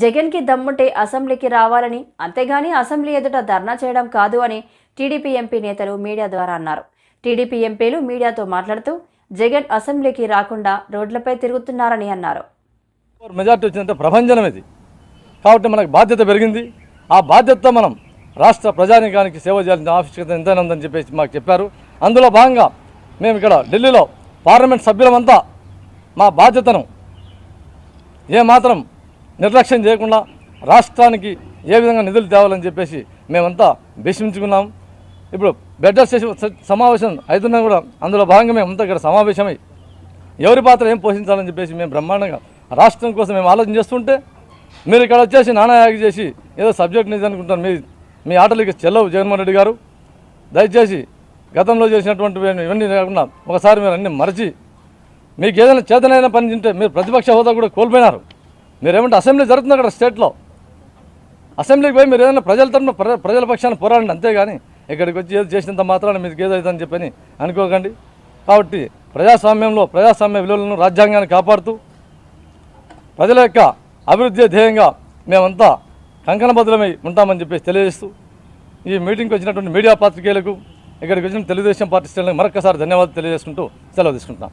జగన్కి దమ్ముంటే అసెంబ్లీకి రావాలని, అంతేగాని అసెంబ్లీ ఎదుట ధర్నా చేయడం కాదు అని టీడీపీ ఎంపీ నేతలు మీడియా ద్వారా అన్నారు. టీడీపీ ఎంపీలు మీడియాతో మాట్లాడుతూ జగన్ అసెంబ్లీకి రాకుండా రోడ్లపై తిరుగుతున్నారని అన్నారు. మెజార్టీ వచ్చినంత ప్రభంజనం ఇది కాబట్టి మనకు బాధ్యత పెరిగింది. ఆ బాధ్యతతో మనం రాష్ట్ర ప్రజానికానికి సేవ చేయాల్సిన ఆవశ్యకత ఎంతైనా ఉందని చెప్పేసి మాకు చెప్పారు. అందులో భాగంగా మేము ఇక్కడ ఢిల్లీలో పార్లమెంట్ సభ్యులమంతా మా బాధ్యతను ఏమాత్రం నిర్లక్ష్యం చేయకుండా రాష్ట్రానికి ఏ విధంగా నిధులు తేవాలని చెప్పేసి మేమంతా భీష్మించుకున్నాం. ఇప్పుడు బెడ్డర్ సమావేశం అవుతున్నా కూడా అందులో భాగంగా మేమంతా ఇక్కడ సమావేశమై ఎవరి పాత్ర ఏం పోషించాలని చెప్పేసి మేము బ్రహ్మాండంగా రాష్ట్రం కోసం మేము ఆలోచన చేస్తుంటే మీరు ఇక్కడ వచ్చేసి నానాయాగి చేసి ఏదో సబ్జెక్ట్ నిజం అనుకుంటారు. మీ ఆటలకి చెల్లవు జగన్మోహన్ రెడ్డి గారు. దయచేసి గతంలో చేసినటువంటి ఇవన్నీ కాకుండా ఒకసారి మీరు అన్నీ మరచి మీకు ఏదైనా చేతనైన పని తింటే మీరు ప్రతిపక్ష హోదా కూడా కోల్పోయినారు. మీరేమంటే అసెంబ్లీ జరుగుతుంది అక్కడ స్టేట్లో, అసెంబ్లీకి పోయి మీరు ఏదైనా ప్రజల తరఫున ప్రజల పక్షాన్ని పోరాడండి, అంతేగాని ఇక్కడికి వచ్చి ఏదో చేసినంత మాత్రాన మీకు ఏదో అవుతుందని చెప్పని అనుకోకండి. కాబట్టి ప్రజాస్వామ్య విలువలను రాజ్యాంగాన్ని కాపాడుతూ ప్రజల యొక్క అభివృద్ధి ధ్యేయంగా మేమంతా కంకణబద్ధమై ఉంటామని చెప్పేసి తెలియజేస్తూ ఈ మీటింగ్కి వచ్చినటువంటి మీడియా పాత్రికేయులకు, ఇక్కడికి వచ్చిన తెలుగుదేశం పార్టీ శ్రేణులకు మరొకసారి ధన్యవాదాలు తెలియజేసుకుంటూ సెలవు తీసుకుంటున్నాం.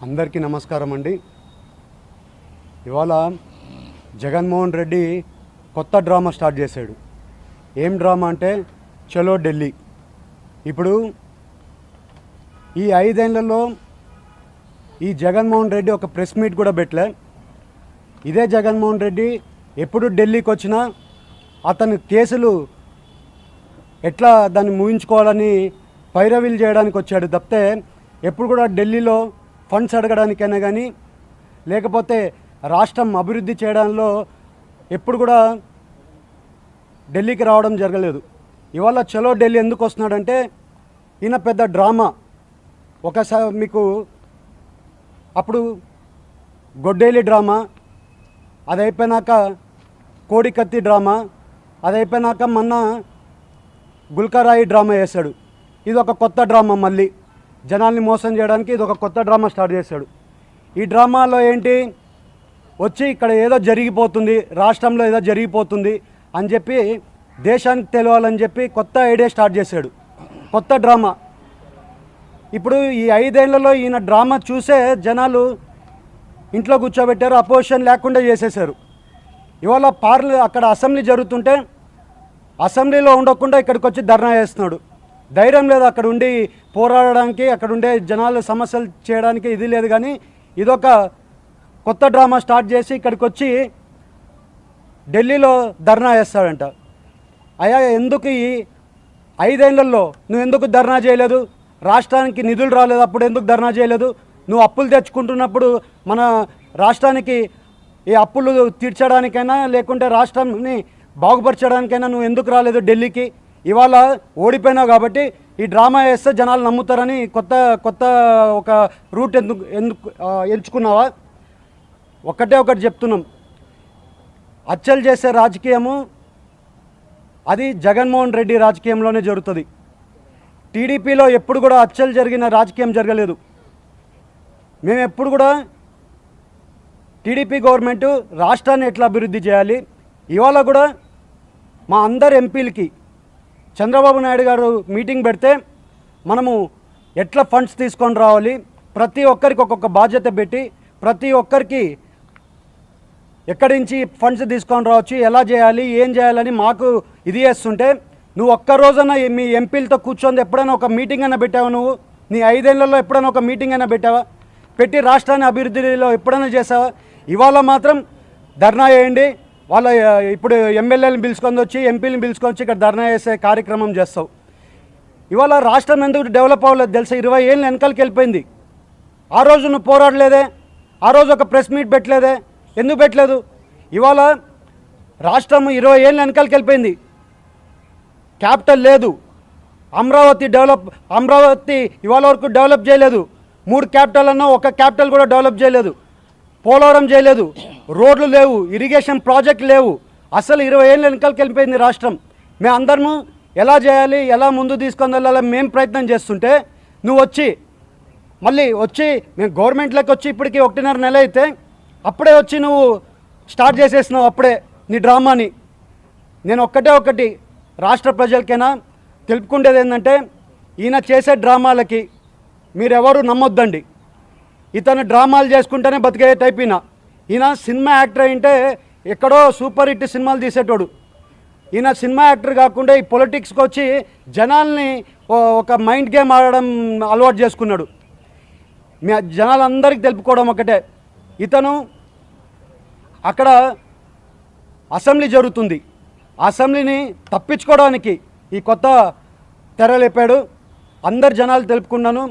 అందరికీ నమస్కారం అండి. ఇవాళ జగన్మోహన్ రెడ్డి కొత్త డ్రామా స్టార్ట్ చేశాడు. ఏం డ్రామా అంటే చలో ఢిల్లీ. ఇప్పుడు ఈ 5 ఏళ్లలో ఈ జగన్మోహన్ రెడ్డి ఒక ప్రెస్ మీట్ కూడా పెట్టలే. ఇదే జగన్మోహన్ రెడ్డి ఎప్పుడు ఢిల్లీకి వచ్చినా అతను కేసులు ఎట్లా దాన్ని ముగించుకోవాలని పైరవీలు చేయడానికి వచ్చాడు తప్పితే ఎప్పుడు కూడా ఢిల్లీలో ఫండ్స్ అడగడానికైనా కానీ లేకపోతే రాష్ట్రం అభివృద్ధి చేయడంలో ఎప్పుడు కూడా ఢిల్లీకి రావడం జరగలేదు. ఇవాళ చలో ఢిల్లీ ఎందుకు వస్తున్నాడంటే ఈయన పెద్ద డ్రామా. ఒకసారి మీకు అప్పుడు గొడ్డేలి డ్రామా, అది అయిపోయినాక కోడికత్తి డ్రామా, అది అయిపోయినాక మొన్న గుల్కరాయి డ్రామా వేశాడు. ఇది ఒక కొత్త డ్రామా, మళ్ళీ జనాల్ని మోసం చేయడానికి ఇది ఒక కొత్త డ్రామా స్టార్ట్ చేశాడు. ఈ డ్రామాలో ఏంటి, వచ్చి ఇక్కడ ఏదో జరిగిపోతుంది, రాష్ట్రంలో ఏదో జరిగిపోతుంది అని చెప్పి దేశానికి తెలియాలని చెప్పి కొత్త ఐడియా స్టార్ట్ చేశాడు, కొత్త డ్రామా. ఇప్పుడు ఈ 5 ఏళ్లలో ఈయన డ్రామా చూసే జనాలు ఇంట్లో కూర్చోబెట్టారు, అపోజిషన్ లేకుండా చేసేశారు. ఇవాళ అక్కడ అసెంబ్లీ జరుగుతుంటే అసెంబ్లీలో ఉండకుండా ఇక్కడికి వచ్చి ధర్నా చేస్తున్నాడు. ధైర్యం లేదు అక్కడ ఉండి పోరాడడానికి, అక్కడ ఉండే జనాల సమస్యలు చేయడానికి ఇది లేదు. కానీ ఇదొక కొత్త డ్రామా స్టార్ట్ చేసి ఇక్కడికి వచ్చి ఢిల్లీలో ధర్నా చేస్తాడంట. అయ్యా, ఎందుకు ఈ 5 ఏళ్లలో నువ్వు ఎందుకు ధర్నా చేయలేదు? రాష్ట్రానికి నిధులు రాలేదు, అప్పుడు ఎందుకు ధర్నా చేయలేదు? నువ్వు అప్పులు తెచ్చుకుంటున్నప్పుడు మన రాష్ట్రానికి ఈ అప్పులు తీర్చడానికైనా లేకుంటే రాష్ట్రాన్ని బాగుపరచడానికైనా నువ్వు ఎందుకు రాలేదు ఢిల్లీకి? ఇవాళ ఓడిపోయినావు కాబట్టి ఈ డ్రామా వేస్తే జనాలు నమ్ముతారని కొత్త ఒక రూట్ ఎందుకు ఎంచుకున్నావా? ఒకటి చెప్తున్నాం, హత్యలు చేసే రాజకీయము అది జగన్మోహన్ రెడ్డి రాజకీయంలోనే జరుగుతుంది. టీడీపీలో ఎప్పుడు కూడా హత్యలు జరిగిన రాజకీయం జరగలేదు. మేము ఎప్పుడు కూడా టీడీపీ గవర్నమెంట్ రాష్ట్రాన్ని ఎట్లా అభివృద్ధి చేయాలి, ఇవాళ కూడా మా అందరు ఎంపీలకి చంద్రబాబు నాయుడు గారు మీటింగ్ పెడితే మనము ఎట్లా ఫండ్స్ తీసుకొని రావాలి, ప్రతి ఒక్కరికి ఒక్కొక్క బాధ్యత పెట్టి ప్రతి ఒక్కరికి ఎక్కడి నుంచి ఫండ్స్ తీసుకొని రావచ్చు, ఎలా చేయాలి, ఏం చేయాలని మాకు ఇది చేస్తుంటే నువ్వు ఒక్కరోజన్నా మీ ఎంపీలతో కూర్చొని ఎప్పుడైనా ఒక మీటింగ్ అయినా పెట్టావా? నువ్వు నీ 5 ఏళ్లలో ఎప్పుడైనా ఒక మీటింగ్ అయినా పెట్టావా? పెట్టి రాష్ట్రాన్ని అభివృద్ధిలో ఎప్పుడైనా చేసావా? ఇవాళ మాత్రం ధర్నా చేయండి, వాళ్ళ ఇప్పుడు ఎమ్మెల్యేలను పిలుచుకొని వచ్చి ఎంపీలను పిలుచుకొని వచ్చి ఇక్కడ ధర్నా చేసే కార్యక్రమం చేస్తావు. ఇవాళ రాష్ట్రం ఎందుకు డెవలప్ అవ్వలేదు తెలుసా? 20 ఏళ్ళు వెనకాలకి వెళ్ళిపోయింది. ఆ రోజు నువ్వు పోరాడలేదే, ఆ రోజు ఒక ప్రెస్ మీట్ పెట్టలేదే, ఎందుకు పెట్టలేదు? ఇవాళ రాష్ట్రం 20 ఏళ్ళు వెనకాలకి వెళ్ళిపోయింది. క్యాపిటల్ లేదు, అమరావతి ఇవాళ వరకు డెవలప్ చేయలేదు. 3 క్యాపిటల్ అన్నా ఒక క్యాపిటల్ కూడా డెవలప్ చేయలేదు. పోలవరం చేయలేదు, రోడ్లు లేవు, ఇరిగేషన్ ప్రాజెక్ట్ లేవు. అసలు 20 ఏళ్ళ వెనకాలకి వెళ్ళిపోయింది రాష్ట్రం. మేము అందరము ఎలా చేయాలి, ఎలా ముందు తీసుకొని వెళ్ళాలని మేము ప్రయత్నం చేస్తుంటే నువ్వు వచ్చి మళ్ళీ మేము గవర్నమెంట్లోకి వచ్చి ఇప్పటికీ 1.5 నెల అయితే అప్పుడే వచ్చి నువ్వు స్టార్ట్ చేసేసినావు అప్పుడే నీ డ్రామాని. నేను ఒకటి రాష్ట్ర ప్రజలకైనా తెలుపుకుండేది ఏంటంటే, ఈయన చేసే డ్రామాలకి మీరెవరు నమ్మొద్దండి. ఇతను డ్రామాలు చేసుకుంటేనే బతికే టైప్ ఈయన సినిమా యాక్టర్ అంటే ఎక్కడో సూపర్ హిట్ సినిమాలు తీసేటోడు. ఈయన సినిమా యాక్టర్ కాకుండా ఈ పొలిటిక్స్కి వచ్చి జనాల్ని ఒక మైండ్ గేమ్ ఆడడం అలవాటు చేసుకున్నాడు. మీ జనాలందరికీ తెలుపుకోవడం ఒకటే, ఇతను అక్కడ అసెంబ్లీ జరుగుతుంది, అసెంబ్లీని తప్పించుకోవడానికి ఈ కొత్త తెరలేపాడు. అందరు జనాలు తెలుపుకున్నాను.